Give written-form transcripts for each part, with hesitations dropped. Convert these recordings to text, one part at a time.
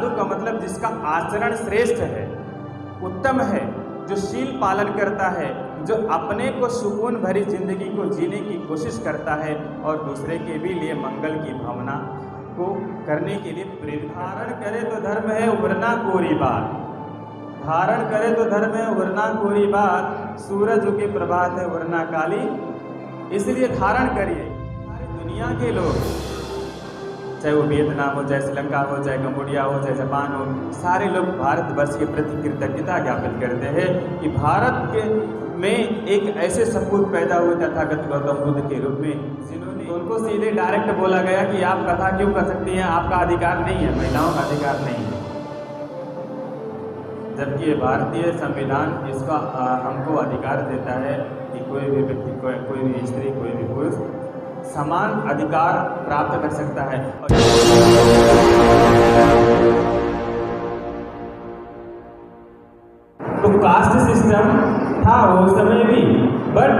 साधु का मतलब जिसका आचरण श्रेष्ठ है, उत्तम है, जो शील पालन करता है, जो अपने को सुकून भरी जिंदगी को जीने की कोशिश करता है और दूसरे के भी लिए मंगल की भावना को करने के लिए प्रेरित। धारण करे तो धर्म है वरना कोरी बात, धारण करे तो धर्म है वरना कोरी बात, सूरज के प्रभात है वरना काली। इसलिए धारण करिए। सारी दुनिया के लोग, चाहे वो वियतनाम हो, चाहे श्रीलंका हो, चाहे कंबोडिया हो, चाहे जापान हो, सारे लोग भारतवर्ष के प्रति कृतज्ञता ज्ञापित करते हैं कि भारत के में एक ऐसे सपूत पैदा हुए तथागत गौतम बुद्ध के रूप में, जिन्होंने उनको सीधे डायरेक्ट बोला गया कि आप कथा क्यों कर सकती हैं, आपका अधिकार नहीं है, महिलाओं का अधिकार नहीं है। जबकि ये भारतीय संविधान इसका हमको अधिकार देता है कि कोई भी व्यक्ति, कोई भी स्त्री, कोई भी पुरुष समान अधिकार प्राप्त कर सकता है। तो कास्ट सिस्टम था उस समय भी, बट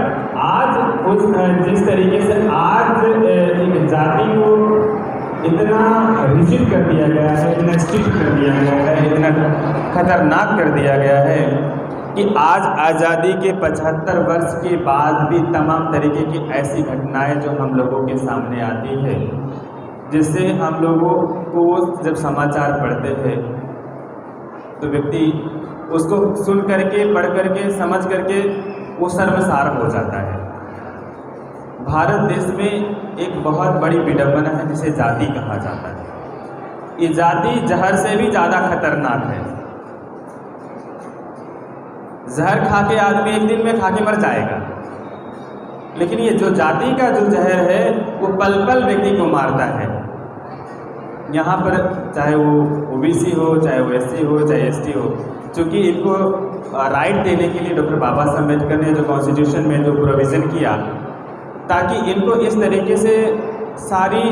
आज उस जिस तरीके से आज एक जाति को इतना रिजिड कर दिया गया है, इतना स्ट्रिक्ट कर दिया गया है, इतना खतरनाक कर दिया गया है कि आज आज़ादी के 75 वर्ष के बाद भी तमाम तरीके की ऐसी घटनाएं जो हम लोगों के सामने आती है, जिससे हम लोगों को जब समाचार पढ़ते हैं तो व्यक्ति उसको सुन करके, पढ़ करके, समझ करके वो शर्मसार हो जाता है। भारत देश में एक बहुत बड़ी विडंबना है जिसे जाति कहा जाता है। ये जाति जहर से भी ज़्यादा खतरनाक है। जहर खा के आदमी एक दिन में खा के मर जाएगा, लेकिन ये जो जाति का जो जहर है वो पल पल व्यक्ति को मारता है। यहाँ पर चाहे वो ओबीसी हो, चाहे वो एससी हो, चाहे एसटी हो, चूँकि इनको राइट देने के लिए डॉक्टर बाबा साहब अम्बेडकर ने जो कॉन्स्टिट्यूशन में जो प्रोविज़न किया, ताकि इनको इस तरीके से सारी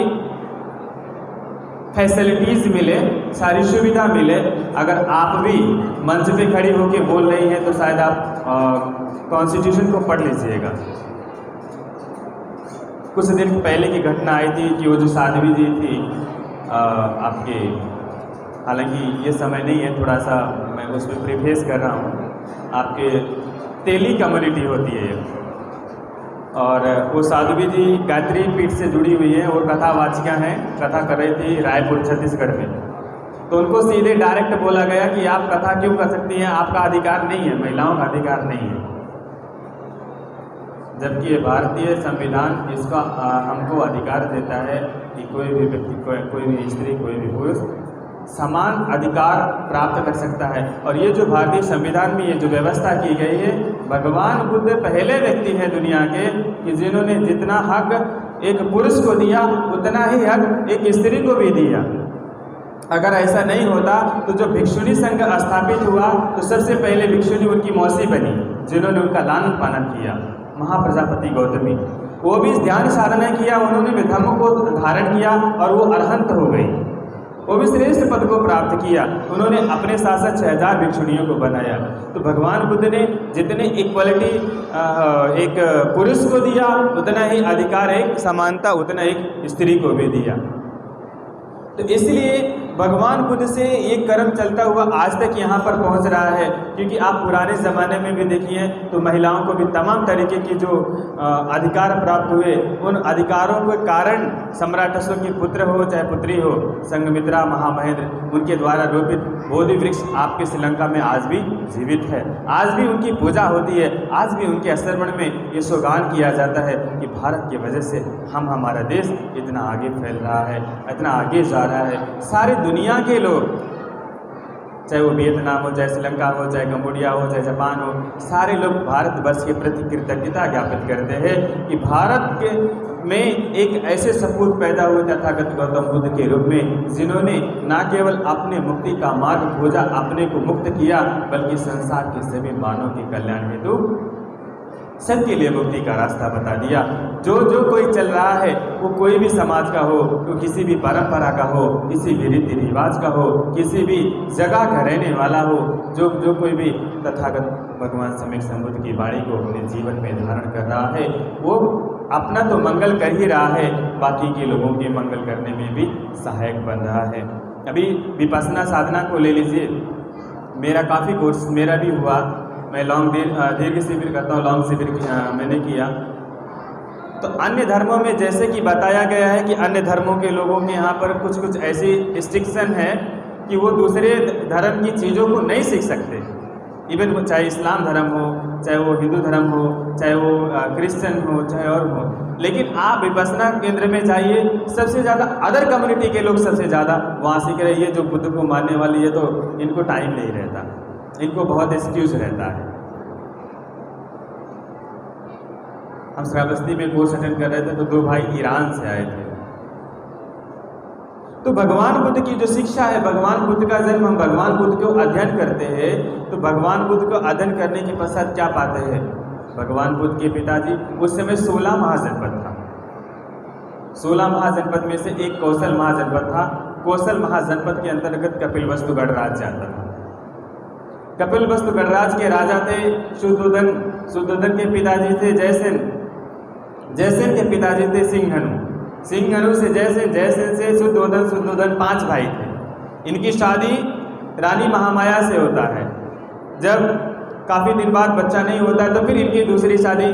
फैसिलिटीज़ मिले, सारी सुविधा मिले। अगर आप भी मंच पे खड़ी होकर बोल रही हैं तो शायद आप कॉन्स्टिट्यूशन को पढ़ लीजिएगा। कुछ दिन पहले की घटना आई थी कि वो जो साध्वी जी थी आपके, हालांकि ये समय नहीं है, थोड़ा सा मैं उसमें प्रीफेस कर रहा हूँ, आपके तेली कम्युनिटी होती है और वो साध्वी जी गायत्री पीठ से जुड़ी हुई है और कथावाचिका हैं, कथा कर रही थी रायपुर छत्तीसगढ़ में। तो उनको सीधे डायरेक्ट बोला गया कि आप कथा क्यों कर सकती हैं, आपका अधिकार नहीं है, महिलाओं का अधिकार नहीं है। जबकि ये भारतीय संविधान इसका हमको अधिकार देता है कि कोई भी व्यक्ति, कोई भी स्त्री, कोई भी पुरुष समान अधिकार प्राप्त कर सकता है। और ये जो भारतीय संविधान में ये जो व्यवस्था की गई है, भगवान बुद्ध पहले व्यक्ति हैं दुनिया के कि जिन्होंने जितना हक एक पुरुष को दिया उतना ही हक एक स्त्री को भी दिया। अगर ऐसा नहीं होता तो जो भिक्षुणी संघ स्थापित हुआ तो सबसे पहले भिक्षुणी उनकी मौसी बनी, जिन्होंने उनका लालन पालन किया, महाप्रजापति गौतमी। वो भी ध्यान साधना किया, उन्होंने भी धम्म को धारण किया और वो अरहंत हो गई, वो भी श्रेष्ठ पद को प्राप्त किया। उन्होंने अपने साथ साथ 6000 भिक्षुणियों को बनाया। तो भगवान बुद्ध ने जितने इक्वलिटी एक पुरुष को दिया, उतना ही अधिकार, एक समानता, उतना एक स्त्री को भी दिया। तो इसलिए भगवान बुद्ध से ये कर्म चलता हुआ आज तक यहाँ पर पहुँच रहा है। क्योंकि आप पुराने ज़माने में भी देखिए तो महिलाओं को भी तमाम तरीके की जो अधिकार प्राप्त हुए, उन अधिकारों के कारण सम्राट अशोक की पुत्र हो चाहे पुत्री हो, संघमित्रा महामहेंद्र, उनके द्वारा रोपित बोधि वृक्ष आपके श्रीलंका में आज भी जीवित है। आज भी उनकी पूजा होती है, आज भी उनके स्मरण में ये सौगान किया जाता है कि भारत की वजह से हमारा देश इतना आगे फैल रहा है, इतना आगे जा रहा है। सारी दुनिया के लोग, चाहे वो वियतनाम हो, चाहे श्रीलंका हो, चाहे कंबोडिया हो, चाहे जापान हो, सारे लोग भारतवर्ष के प्रति कृतज्ञता ज्ञापित करते हैं कि भारत के में एक ऐसे सपूत पैदा हुए तथागत गौतम बुद्ध के रूप में, जिन्होंने न केवल अपने मुक्ति का मार्ग खोजा, अपने को मुक्त किया, बल्कि संसार के सभी मानव के कल्याण हेतु सबके लिए मुक्ति का रास्ता बता दिया। जो कोई चल रहा है वो कोई भी समाज का हो, तो किसी भी परंपरा का हो, किसी भी रीति रिवाज का हो, किसी भी जगह का रहने वाला हो, जो कोई भी तथागत भगवान सम्यक संबुद्ध की वाणी को अपने जीवन में धारण कर रहा है, वो अपना तो मंगल कर ही रहा है, बाकी के लोगों के मंगल करने में भी सहायक बन रहा है। अभी विपश्यना साधना को ले लीजिए, मेरा काफ़ी कोर्स मेरा भी हुआ, मैं दीर्घ शिविर करता हूँ, लॉन्ग शिविर मैंने किया। तो अन्य धर्मों में जैसे कि बताया गया है कि अन्य धर्मों के लोगों के यहाँ पर कुछ कुछ ऐसी रिस्ट्रिक्शन है कि वो दूसरे धर्म की चीज़ों को नहीं सीख सकते। इवन वो चाहे इस्लाम धर्म हो, चाहे वो हिंदू धर्म हो, चाहे वो क्रिश्चियन हो, चाहे और हो। लेकिन आप विपश्यना केंद्र में जाइए, सबसे ज़्यादा अदर कम्युनिटी के लोग सबसे ज़्यादा वहाँ सीख रहे हैं। जो बुद्ध को मानने वाली है तो इनको टाइम नहीं रहता, इनको बहुत एक्सक्यूज रहता है। हम श्रावस्ती में कोर्स अटेंड कर रहे थे तो 2 भाई ईरान से आए थे। तो भगवान बुद्ध की जो शिक्षा है, भगवान बुद्ध का जन्म, हम भगवान बुद्ध को अध्ययन करते हैं तो भगवान बुद्ध को अध्ययन करने के पश्चात क्या पाते हैं? भगवान बुद्ध के पिताजी उस समय 16 महाजनपद था। 16 महाजनपद में से एक कौशल महाजनपद था। कौशल महाजनपद के अंतर्गत कपिलवस्तु गणराज्य आता था। कपिलवस्तु गणराज्य के राजा थे शुद्धोधन। शुद्धोधन के पिताजी थे जयसेन। जयसेन के पिताजी थे सिंहनु। सिंहनु से जयसेन, जयसेन से शुद्धोधन, शुद्धोधन 5 भाई थे। इनकी शादी रानी महामाया से होता है। जब काफ़ी दिन बाद बच्चा नहीं होता है तो फिर इनकी दूसरी शादी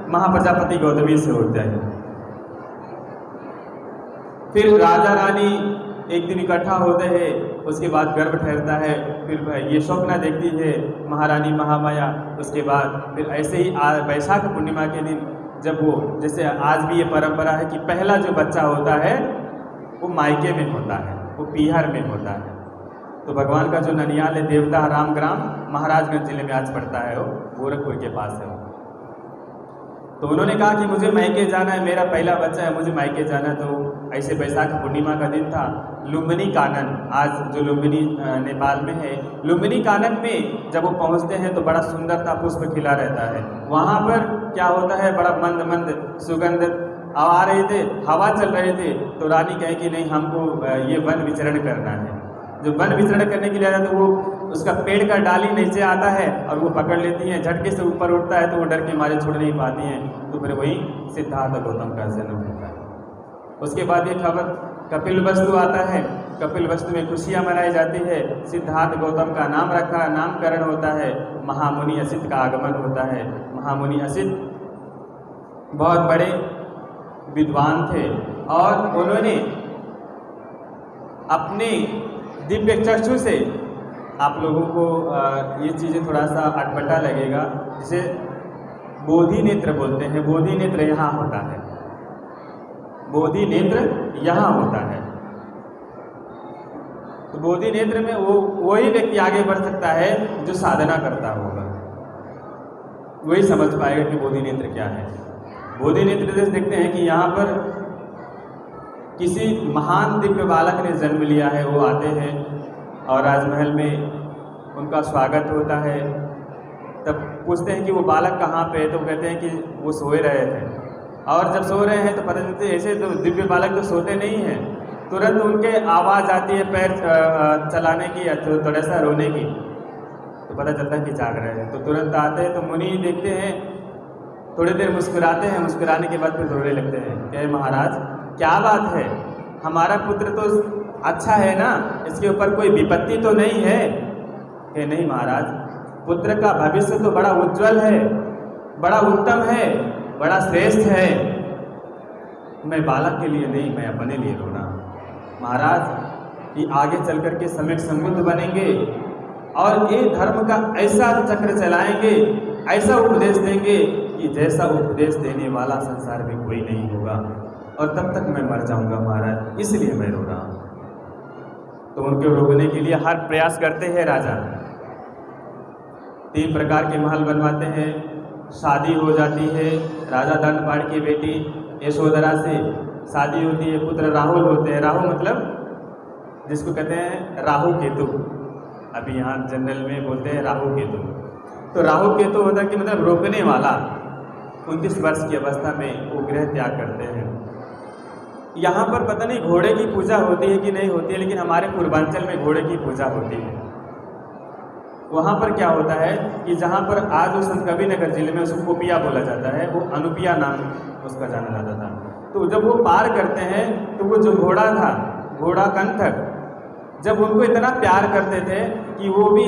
महाप्रजापति गौतमी से होता है। फिर राजा रानी एक दिन इकट्ठा होते हैं, उसके बाद गर्भ ठहरता है, फिर ये स्वप्न देखती है महारानी महामाया। उसके बाद फिर ऐसे ही वैशाख पूर्णिमा के दिन जब वो, जैसे आज भी ये परंपरा है कि पहला जो बच्चा होता है वो मायके में होता है, वो पीहर में होता है। तो भगवान का जो ननियाल है देवता रामग्राम, महाराजगंज जिले में आज पड़ता है, वो गोरखपुर के पास है। तो उन्होंने कहा कि मुझे मायके जाना है, मेरा पहला बच्चा है, मुझे मायके जाना है। तो ऐसे वैशाख पूर्णिमा का दिन था। लुम्बिनी कानन, आज जो लुम्बिनी नेपाल में है, लुम्बिनी कानन में जब वो पहुंचते हैं तो बड़ा सुंदर सा पुष्प खिला रहता है। वहाँ पर क्या होता है, बड़ा मंद मंद सुगंध आ रहे थे, हवा चल रहे थे। तो रानी कहे कि नहीं, हमको ये वन विचरण करना है। जो वन विचरण करने के लिए आता है तो वो उसका पेड़ का डाली नीचे आता है और वो पकड़ लेती हैं, झटके से ऊपर उठता है तो वो डर के मारे छोड़ नहीं पाती हैं। तो फिर वही सिद्धार्थ गौतम का जन्म होता है। उसके बाद ये खबर कपिलवस्तु आता है। कपिलवस्तु में खुशियाँ मनाई जाती है। सिद्धार्थ गौतम का नामकरण होता है। महामुनि असित का आगमन होता है। महामुनि असित बहुत बड़े विद्वान थे और उन्होंने अपने दिव्य चक्षु से, आप लोगों को ये चीज़ें थोड़ा सा अटपटा लगेगा, जिसे बोधि नेत्र बोलते हैं। बोधि नेत्र यहाँ होता है, बोधि नेत्र यहाँ होता है। तो बोधि नेत्र में वही व्यक्ति आगे बढ़ सकता है जो साधना करता होगा, वही समझ पाएगा कि बोधि नेत्र क्या है। बोधि नेत्र जैसे देखते हैं कि यहाँ पर किसी महान दिव्य बालक ने जन्म लिया है, वो आते हैं और राजमहल में उनका स्वागत होता है। तब पूछते हैं कि वो बालक कहाँ पे है, तो कहते हैं कि वो सोए रहे थे। और जब सो रहे हैं तो पता चलते ऐसे तो दिव्य बालक तो सोते नहीं हैं, तुरंत उनके आवाज़ आती है पैर चलाने की या थोड़ा सा रोने की, तो पता चलता है कि जाग रहे हैं। तो तुरंत आते हैं तो मुनि देखते हैं, थोड़ी देर मुस्कुराते हैं, मुस्कुराने के बाद फिर रोने लगते हैं। कहे महाराज क्या बात है, हमारा पुत्र तो अच्छा है ना, इसके ऊपर कोई विपत्ति तो नहीं है? कहे नहीं महाराज, पुत्र का भविष्य तो बड़ा उज्जवल है, बड़ा उत्तम है, बड़ा श्रेष्ठ है। मैं बालक के लिए नहीं, मैं अपने लिए रो रहा हूँ महाराज। ये आगे चल कर के सम्यक समृद्ध बनेंगे और ये धर्म का ऐसा चक्र चलाएंगे, ऐसा उपदेश देंगे कि जैसा उपदेश देने वाला संसार में कोई नहीं होगा, और तब तक मैं मर जाऊंगा महाराज, इसलिए मैं रो रहा हूँ। तो उनको रोकने के लिए हर प्रयास करते हैं राजा। 3 प्रकार के महल बनवाते हैं। शादी हो जाती है, राजा दंडपाण की बेटी यशोधरा से शादी होती है। पुत्र राहुल होते हैं। राहु मतलब जिसको कहते हैं राहु केतु, अभी यहाँ जनरल में बोलते हैं राहु केतु। तो राहु केतु होता है कि मतलब रोकने वाला। 29 वर्ष की अवस्था में वो गृह त्याग करते हैं। यहाँ पर पता नहीं घोड़े की पूजा होती है कि नहीं होती है, लेकिन हमारे पूर्वांचल में घोड़े की पूजा होती है। वहाँ पर क्या होता है कि जहाँ पर आज उस संतकबीर नगर जिले में उसको कोपिया बोला जाता है, वो अनुपिया नाम उसका जाना जाता था। तो जब वो पार करते हैं तो वो जो घोड़ा था, घोड़ा कंथक, जब उनको इतना प्यार करते थे कि वो भी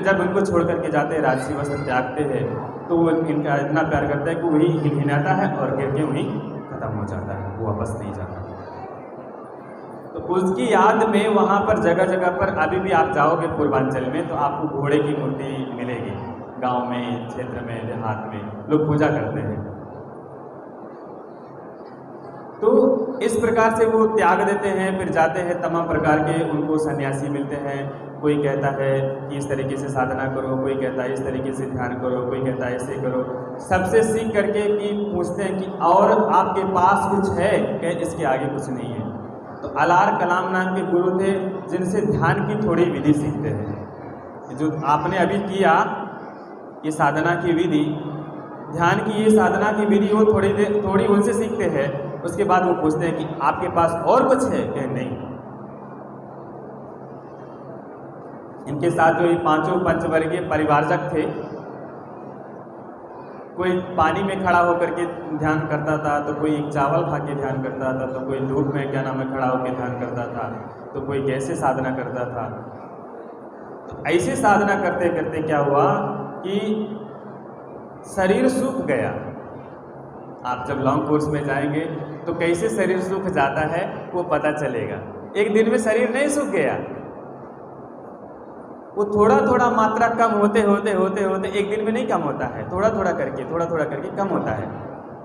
जब उनको छोड़ करके जाते हैं, राजसी वस्त्र त्यागते हैं, तो वो इनका इतना प्यार करता है कि वही हिनहिनाता है और गिर के वहीं खत्म हो जाता है, वो वापस नहीं जाता। तो उसकी याद में वहाँ पर जगह जगह पर अभी भी आप जाओगे पूर्वांचल में तो आपको घोड़े की मूर्ति मिलेगी। गांव में, क्षेत्र में, देहात में लोग पूजा करते हैं। तो इस प्रकार से वो त्याग देते हैं, फिर जाते हैं, तमाम प्रकार के उनको सन्यासी मिलते हैं। कोई कहता है कि इस तरीके से साधना करो, कोई कहता है इस तरीके से ध्यान करो, कोई कहता है ऐसे करो। सबसे सीख करके कि पूछते हैं कि और आपके पास कुछ है क्या? इसके आगे कुछ नहीं है। तो अलार कलाम नाम के गुरु थे जिनसे ध्यान की थोड़ी विधि सीखते हैं। जो आपने अभी किया ये साधना की विधि, ध्यान की ये साधना की विधि, वो थोड़ी उनसे सीखते हैं। उसके बाद वो पूछते हैं कि आपके पास और कुछ है क्या? नहीं। इनके साथ जो ये पांचों पंचवर्गीय परिवारजक थे, कोई पानी में खड़ा होकर के ध्यान करता था, तो कोई चावल खा के ध्यान करता था, तो कोई धूप में खड़ा होकर ध्यान करता था, तो कोई कैसे साधना करता था। तो ऐसे साधना करते करते क्या हुआ कि शरीर सूख गया। आप जब लॉन्ग कोर्स में जाएंगे तो कैसे शरीर सूख जाता है वो पता चलेगा। एक दिन में शरीर नहीं सूख गया, वो थोड़ा थोड़ा मात्रा कम होते होते होते होते एक दिन में नहीं कम होता है, थोड़ा थोड़ा करके कम होता है,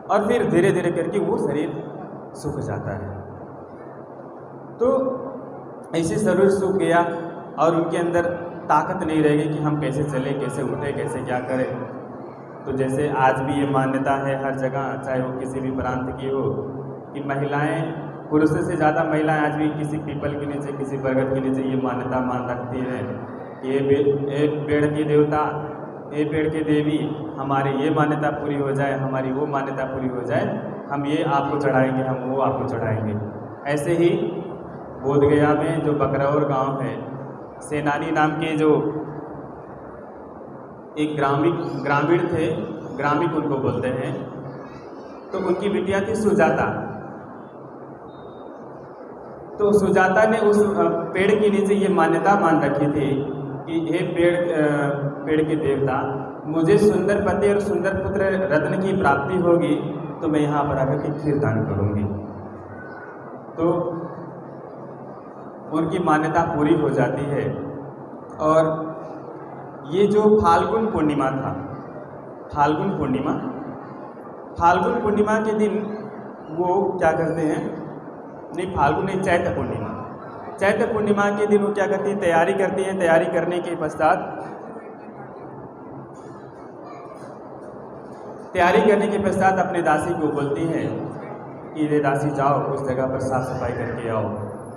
और फिर धीरे धीरे करके वो शरीर सूख जाता है। तो ऐसे शरीर सूख गया और उनके अंदर ताकत नहीं रहेगी कि हम कैसे चले, कैसे उठे, कैसे क्या करें। तो जैसे आज भी ये मान्यता है हर जगह, चाहे वो किसी भी प्रांत की हो, कि महिलाएं पुरुषों से ज़्यादा महिलाएं आज भी किसी पीपल के नीचे, किसी बरगद के नीचे ये मान्यता मान रखती है कि ये पेड़ की देवता, ये पेड़ की देवी, हमारी ये मान्यता पूरी हो जाए, हमारी वो मान्यता पूरी हो जाए, हम ये आपको चढ़ाएंगे, हम वो आपको चढ़ाएंगे। ऐसे ही बोधगया में जो बकरौर गांव है, सेनानी नाम के जो एक ग्रामीण थे, ग्रामिक उनको बोलते हैं, तो उनकी बिटिया थी सुजाता। तो सुजाता ने उस पेड़ के नीचे ये मान्यता मान रखी थी कि हे पेड़ के देवता, मुझे सुंदर पति और सुंदर पुत्र रत्न की प्राप्ति होगी तो मैं यहाँ पर आकर के खीर दान करूँगी। तो उनकी मान्यता पूरी हो जाती है। और ये जो फाल्गुन पूर्णिमा था, फाल्गुन पूर्णिमा के दिन वो क्या करते हैं, नहीं फाल्गुन नहीं, चैत्र पूर्णिमा के दिन वो क्या करती है, तैयारी करती है। तैयारी करने के पश्चात अपने दासी को बोलती है कि रे दासी जाओ उस जगह पर साफ सफाई करके आओ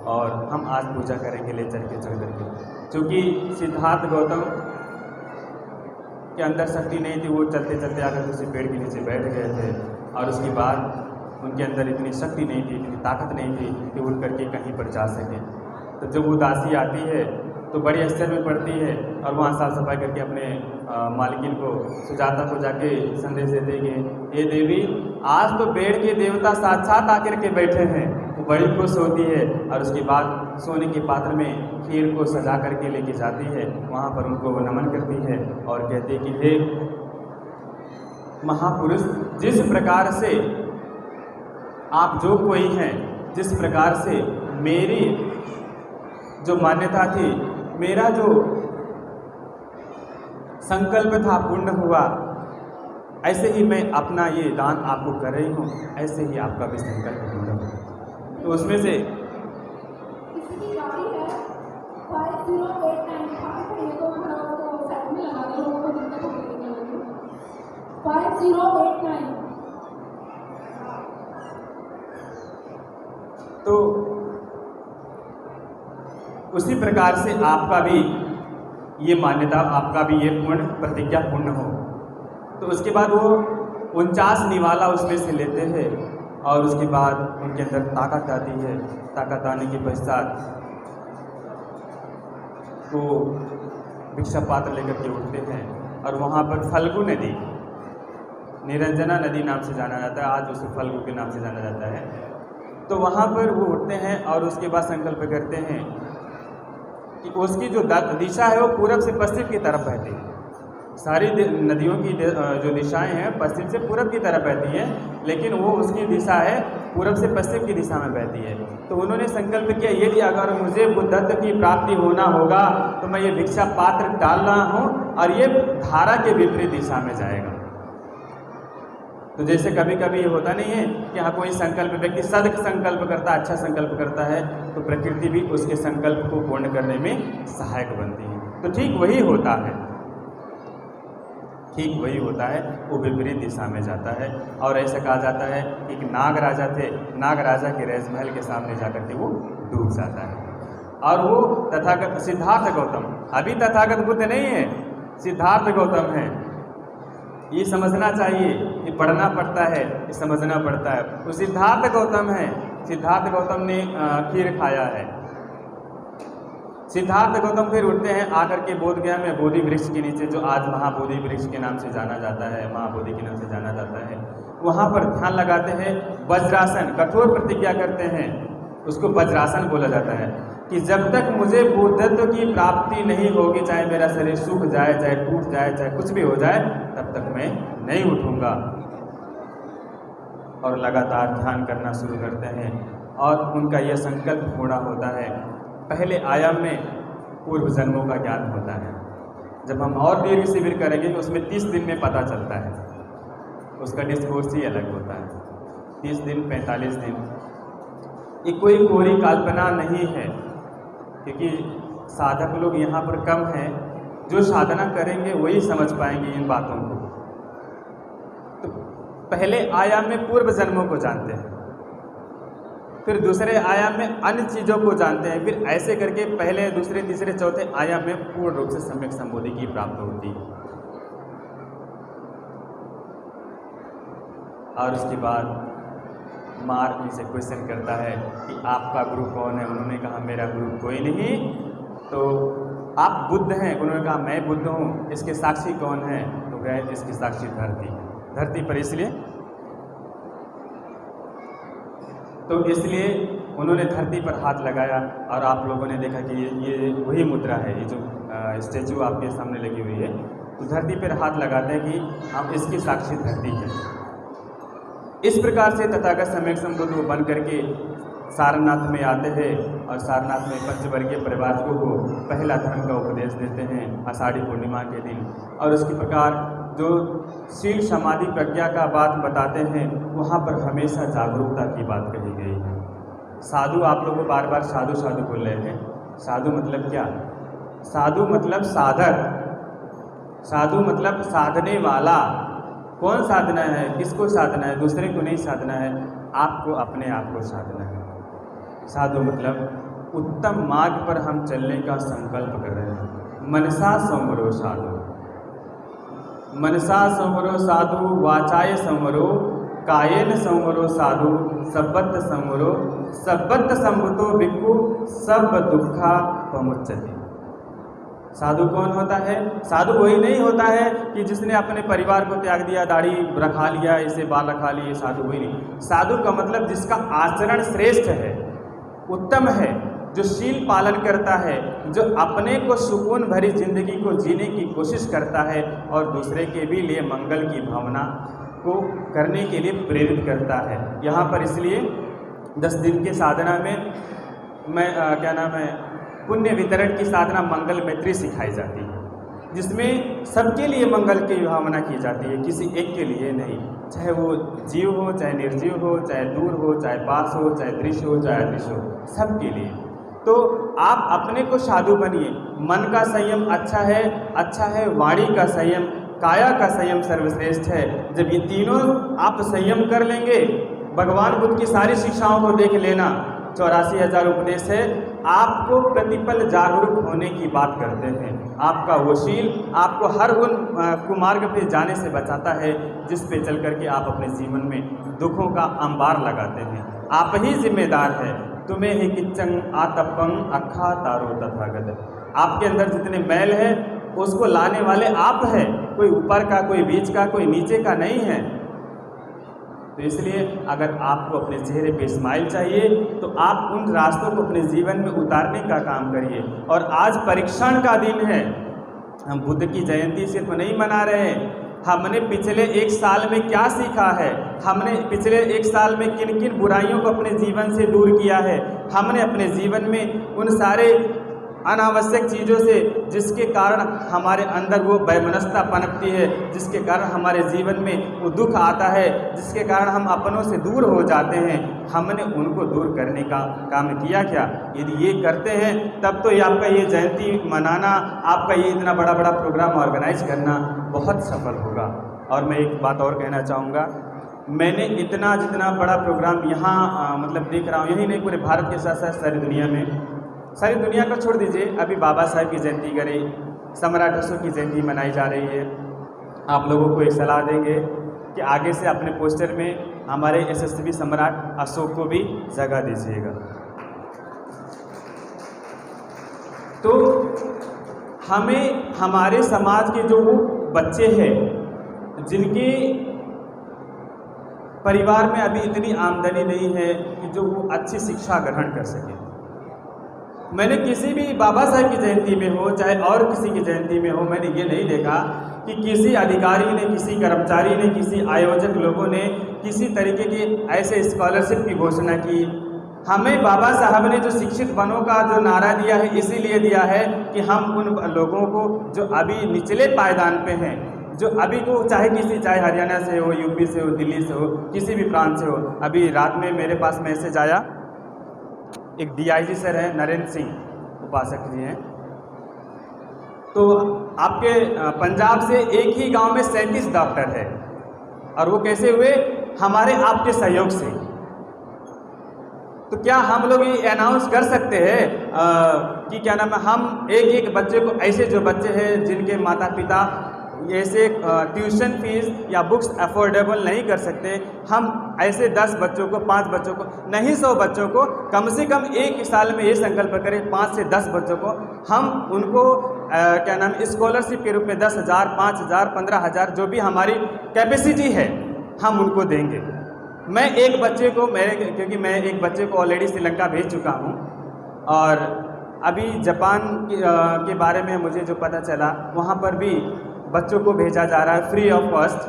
और हम आज पूजा करेंगे ले चढ़ करके। चूँकि सिद्धार्थ गौतम के अंदर शक्ति नहीं थी, वो चलते चलते आकर उसी पेड़ के नीचे बैठ गए थे, और उसके बाद उनके अंदर इतनी शक्ति नहीं थी, इतनी ताकत नहीं थी कि उठ करके कहीं पर जा सके। तो जब वो दासी आती है तो बड़ी आश्चर्य में पड़ती है और वहाँ साफ सफाई करके अपने मालकिन को, सुजाता को जाके संदेश देते कि ये देवी, आज तो पेड़ के देवता साक्षात आकर के बैठे हैं। वो बड़ी खुश होती है और उसके बाद सोने के पात्र में खीर को सजा करके लेके जाती है, वहाँ पर उनको वो नमन करती है और कहती है कि हे महापुरुष, जिस प्रकार से आप जो कोई हैं, जिस प्रकार से मेरी जो मान्यता थी, मेरा जो संकल्प था पूर्ण हुआ, ऐसे ही मैं अपना ये दान आपको कर रही हूँ, ऐसे ही आपका भी संकल्प पूर्ण हो। तो उसमें से तो उसी प्रकार से आपका भी ये मान्यता, आपका भी ये पूर्ण प्रतिज्ञा पूर्ण हो। तो उसके बाद वो 49 निवाला उसमें से लेते हैं और उसके बाद उनके अंदर ताकत आती है। ताकत आने के पश्चात वो भिक्षा पात्र लेकर के उठते हैं और वहाँ पर फल्गु नदी, निरंजना नदी नाम से जाना जाता है, आज उसे फल्गु के नाम से जाना जाता है। तो वहाँ पर वो उठते हैं और उसके बाद संकल्प करते हैं कि उसकी जो दिशा है वो पूरब से पश्चिम की तरफ बहती है। सारी नदियों की जो दिशाएं हैं पश्चिम से पूरब की तरफ बहती हैं, लेकिन वो उसकी दिशा है पूरब से पश्चिम की दिशा में बहती है। तो उन्होंने संकल्प किया, यदि अगर मुझे बुद्धत्व की प्राप्ति होना होगा तो मैं ये भिक्षा पात्र डाल रहा हूँ और ये धारा के विपरीत दिशा में जाएगा। तो जैसे कभी कभी ये होता नहीं है कि हाँ कोई संकल्प, व्यक्ति सद संकल्प करता है, अच्छा संकल्प करता है, तो प्रकृति भी उसके संकल्प को पूर्ण करने में सहायक बनती है। तो ठीक वही होता है, ठीक वही होता है, वो विपरीत दिशा में जाता है। और ऐसा कहा जाता है कि एक नाग राजा थे, नाग राजा के राजमहल के सामने जाकर के वो डूब जाता है। और वो तथागत सिद्धार्थ गौतम, अभी तथागत बुद्ध नहीं है, सिद्धार्थ गौतम है। ये समझना चाहिए, ये पढ़ना पड़ता है, ये समझना पड़ता है। वो सिद्धार्थ गौतम है, सिद्धार्थ गौतम ने खीर खाया है। सिद्धार्थ गौतम फिर उठते हैं, आकर के बोधगया में बोधि वृक्ष के नीचे, जो आज महाबोधि वृक्ष के नाम से जाना जाता है, महाबोधि के नाम से जाना जाता है, वहाँ पर ध्यान लगाते हैं, वज्रासन, कठोर प्रतिज्ञा करते हैं, उसको वज्रासन बोला जाता है कि जब तक मुझे बुद्धत्व की प्राप्ति नहीं होगी, चाहे मेरा शरीर सूख जाए, चाहे टूट जाए, चाहे कुछ भी हो जाए, तब तक मैं नहीं उठूँगा। और लगातार ध्यान करना शुरू करते हैं और उनका यह संकल्प पूरा होता है। पहले आयाम में पूर्व जन्मों का ज्ञान होता है। जब हम और दीर्घ शिविर करेंगे तो उसमें 30 दिन में पता चलता है, उसका डिस्कोर्स ही अलग होता है। 30 दिन, 45 दिन, ये कोई कोरी कल्पना नहीं है, क्योंकि साधक लोग यहाँ पर कम हैं। जो साधना करेंगे वही समझ पाएंगे इन बातों को। तो पहले आयाम में पूर्व जन्मों को जानते हैं, फिर दूसरे आयाम में अन्य चीज़ों को जानते हैं, फिर ऐसे करके पहले, दूसरे, तीसरे, चौथे आयाम में पूर्ण रूप से सम्यक संबोधि की प्राप्त होती है। और उसके बाद मार्ग इनसे क्वेश्चन करता है कि आपका गुरु कौन है? उन्होंने कहा मेरा गुरु कोई नहीं। तो आप बुद्ध हैं? उन्होंने कहा मैं बुद्ध हूँ। इसके साक्षी कौन है? तो गए, इसकी साक्षी धरती। धरती पर इसलिए, तो इसलिए उन्होंने धरती पर हाथ लगाया और आप लोगों ने देखा कि ये वही मुद्रा है, ये जो स्टैचू आपके सामने लगी हुई है। तो धरती पर हाथ लगाते हैं कि हम इसकी साक्षी धरती है। इस प्रकार से तथागत सम्यक संबुद्ध बन करके सारनाथ में आते हैं और सारनाथ में पंचवर्गीय परिवारकों को पहला धर्म का उपदेश देते हैं आषाढ़ी पूर्णिमा के दिन। और उसके प्रकार जो शील समाधि प्रज्ञा का बात बताते हैं, वहाँ पर हमेशा जागरूकता की बात कही गई है। साधु, आप लोग को बार बार साधु साधु बोल रहे हैं। साधु मतलब क्या? साधु मतलब साधक, साधु मतलब साधने वाला। कौन साधना है? किसको साधना है? दूसरे को नहीं साधना है, आपको अपने आप को साधना है। साधु मतलब उत्तम मार्ग पर हम चलने का संकल्प कर रहे हैं। मनसा संवरो साधु, मनसा संवरो साधु, वाचाय संवरो, कायेन संवरो साधु, सब्बत संवरो, सब्बत संवतो भिक्खु, सब दुखा पमुच्चति। साधु कौन होता है? साधु वही नहीं होता है कि जिसने अपने परिवार को त्याग दिया, दाढ़ी रखा लिया, इसे बाल रखा लिए, साधु वही नहीं। साधु का मतलब जिसका आचरण श्रेष्ठ है, उत्तम है, जो शील पालन करता है, जो अपने को सुकून भरी जिंदगी को जीने की कोशिश करता है और दूसरे के भी लिए मंगल की भावना को करने के लिए प्रेरित करता है। यहाँ पर इसलिए 10 दिन के साधना में पुण्य वितरण की साधना मंगल मैत्री सिखाई जाती है, जिसमें सबके लिए मंगल की भावना की जाती है, किसी एक के लिए नहीं। चाहे वो जीव हो, चाहे निर्जीव हो, चाहे दूर हो, चाहे पास हो, चाहे दृश्य हो, चाहे अदृश्य हो, सबके लिए। तो आप अपने को साधु बनिए। मन का संयम अच्छा है, वाणी का संयम, काया का संयम सर्वश्रेष्ठ है। जब ये तीनों आप संयम कर लेंगे, भगवान बुद्ध की सारी शिक्षाओं को देख लेना, 84,000 उपदेश है, आपको प्रतिपल जागरूक होने की बात करते हैं। आपका वो शील आपको हर उन कुमार्ग पे जाने से बचाता है जिस पे चल करके आप अपने जीवन में दुखों का अंबार लगाते हैं। आप ही जिम्मेदार है। तुम्हें ही किच्चंग आतपंग अखा तारो तथागत। आपके अंदर जितने मैल है उसको लाने वाले आप हैं, कोई ऊपर का, कोई बीच का, कोई नीचे का नहीं है। तो इसलिए अगर आपको अपने चेहरे पे स्माइल चाहिए तो आप उन रास्तों को अपने जीवन में उतारने का काम करिए। और आज परीक्षण का दिन है। हम बुद्ध की जयंती सिर्फ नहीं मना रहे हैं, हमने पिछले 1 साल में क्या सीखा है, हमने पिछले 1 साल में किन किन बुराइयों को अपने जीवन से दूर किया है, हमने अपने जीवन में उन सारे अनावश्यक चीज़ों से जिसके कारण हमारे अंदर वो वैमनस्यता पनपती है, जिसके कारण हमारे जीवन में वो दुख आता है, जिसके कारण हम अपनों से दूर हो जाते हैं, हमने उनको दूर करने का काम किया क्या? यदि ये करते हैं तब तो ये आपका ये जयंती मनाना, आपका ये इतना बड़ा बड़ा प्रोग्राम ऑर्गेनाइज करना बहुत सफल होगा। और मैं एक बात और कहना चाहूँगा, मैंने इतना जितना बड़ा प्रोग्राम यहाँ मतलब देख रहा हूँ, यही नहीं पूरे भारत के साथ साथ सारी दुनिया में, सारी दुनिया को छोड़ दीजिए, अभी बाबा साहब की जयंती करें, सम्राट अशोक की जयंती मनाई जा रही है। आप लोगों को एक सलाह देंगे कि आगे से अपने पोस्टर में हमारे यशस्वी सम्राट अशोक को भी जगह दीजिएगा। तो हमें हमारे समाज के जो वो बच्चे हैं जिनके परिवार में अभी इतनी आमदनी नहीं है कि जो वो अच्छी शिक्षा ग्रहण कर सके, मैंने किसी भी बाबा साहब की जयंती में हो चाहे और किसी की जयंती में हो, मैंने ये नहीं देखा कि किसी अधिकारी ने, किसी कर्मचारी ने, किसी आयोजक लोगों ने किसी तरीके की ऐसे स्कॉलरशिप की घोषणा की। हमें बाबा साहब ने जो शिक्षित बनो का जो नारा दिया है इसीलिए दिया है कि हम उन लोगों को जो अभी निचले पायदान पे हैं, जो अभी को चाहे हरियाणा से हो, यूपी से हो, दिल्ली से हो, किसी भी प्रांत से हो। अभी रात में मेरे पास मैसेज आया, एक DIG सर है, नरेंद्र सिंह उपासक जी हैं, तो आपके पंजाब से एक ही गांव में 37 डॉक्टर है, और वो कैसे हुए? हमारे आपके सहयोग से। तो क्या हम लोग ये अनाउंस कर सकते हैं कि क्या नाम है, हम एक बच्चे को, ऐसे जो बच्चे हैं जिनके माता पिता ऐसे ट्यूशन फीस या बुक्स अफोर्डेबल नहीं कर सकते, हम ऐसे 10 बच्चों को, 5 बच्चों को नहीं, 100 बच्चों को कम से कम एक साल में ये संकल्प करें, 5 से 10 बच्चों को हम उनको क्या नाम स्कॉलरशिप के रूप में 10,000, 5,000, 15,000 जो भी हमारी कैपेसिटी है हम उनको देंगे। मैं एक बच्चे को, क्योंकि मैं एक बच्चे को ऑलरेडी श्रीलंका भेज चुका हूँ, और अभी जापान के बारे में मुझे जो पता चला, वहाँ पर भी बच्चों को भेजा जा रहा है फ्री ऑफ कॉस्ट,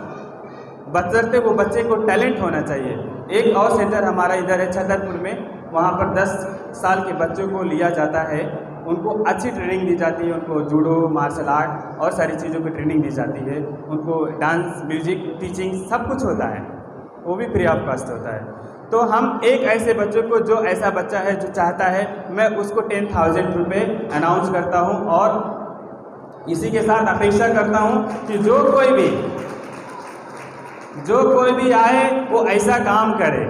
बचते वो बच्चे को टैलेंट होना चाहिए। एक और सेंटर हमारा इधर है छतरपुर में, वहाँ पर 10 साल के बच्चों को लिया जाता है, उनको अच्छी ट्रेनिंग दी जाती है, उनको जूडो, मार्शल आर्ट और सारी चीज़ों की ट्रेनिंग दी जाती है, उनको डांस, म्यूजिक, टीचिंग सब कुछ होता है, वो भी फ्री ऑफ कॉस्ट होता है। तो हम एक ऐसे बच्चों को, जो ऐसा बच्चा है जो चाहता है, मैं उसको 10,000 रुपये अनाउंस करता हूँ, और इसी के साथ अपेक्षा करता हूँ कि जो कोई भी आए वो ऐसा काम करे,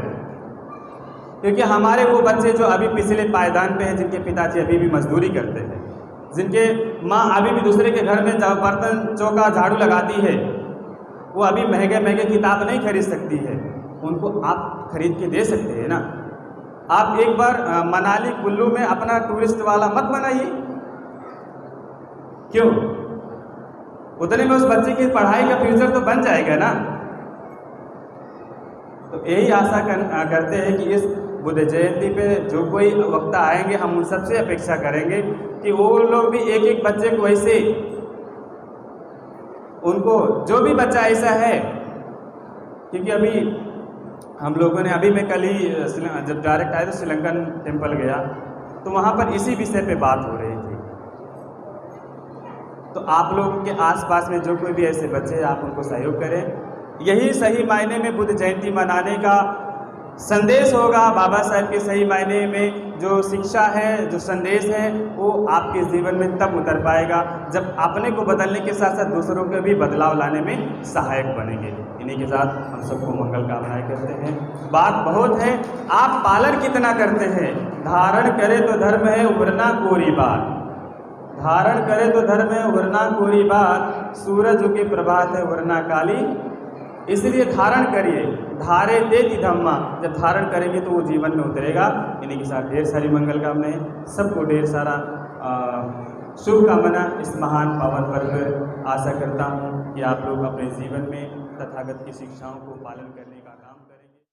क्योंकि हमारे वो बच्चे जो अभी पिछले पायदान पे हैं, जिनके पिताजी अभी भी मजदूरी करते हैं, जिनके माँ अभी भी दूसरे के घर में बर्तन चौका झाड़ू लगाती है, वो अभी महंगे महंगे किताब नहीं खरीद सकती है, उनको आप खरीद के दे सकते हैं ना। आप एक बार मनाली कुल्लू में अपना टूरिस्ट वाला मत बनाइए, क्यों? उतने में उस बच्चे की पढ़ाई का फ्यूचर तो बन जाएगा ना। तो यही आशा करते हैं कि इस बुद्ध जयंती पे जो कोई वक्ता आएंगे, हम उन सबसे अपेक्षा करेंगे कि वो लोग भी एक बच्चे को ऐसे, उनको जो भी बच्चा ऐसा है, क्योंकि अभी हम लोगों ने, अभी मैं कल ही जब डायरेक्ट आया तो श्रीलंकन टेम्पल गया, तो वहाँ पर इसी विषय पे बात हो रही थी। तो आप लोगों के आसपास में जो कोई भी ऐसे बच्चे हैं, आप उनको सहयोग करें। यही सही मायने में बुद्ध जयंती मनाने का संदेश होगा। बाबा साहब के सही मायने में जो शिक्षा है, जो संदेश है, वो आपके जीवन में तब उतर पाएगा जब अपने को बदलने के साथ साथ दूसरों के भी बदलाव लाने में सहायक बनेंगे। इन्हीं के साथ हम सबको मंगल कामनाएं करते हैं। बात बहुत है, आप पालन कितना करते हैं? धारण करे तो धर्म है, वरना कोरी बात। धारण करे तो धर्म है, वरना कोरी बात। सूरज उगे प्रभात है, वरना काली। इसलिए धारण करिए, धारे देति धम्मा। जब धारण करेंगे तो वो जीवन में उतरेगा। इन्हीं के साथ ढेर सारी मंगल कामनाएं, सबको ढेर सारा शुभकामना इस महान पावन पर्व पर। आशा करता हूँ कि आप लोग अपने जीवन में तथागत की शिक्षाओं को पालन करें।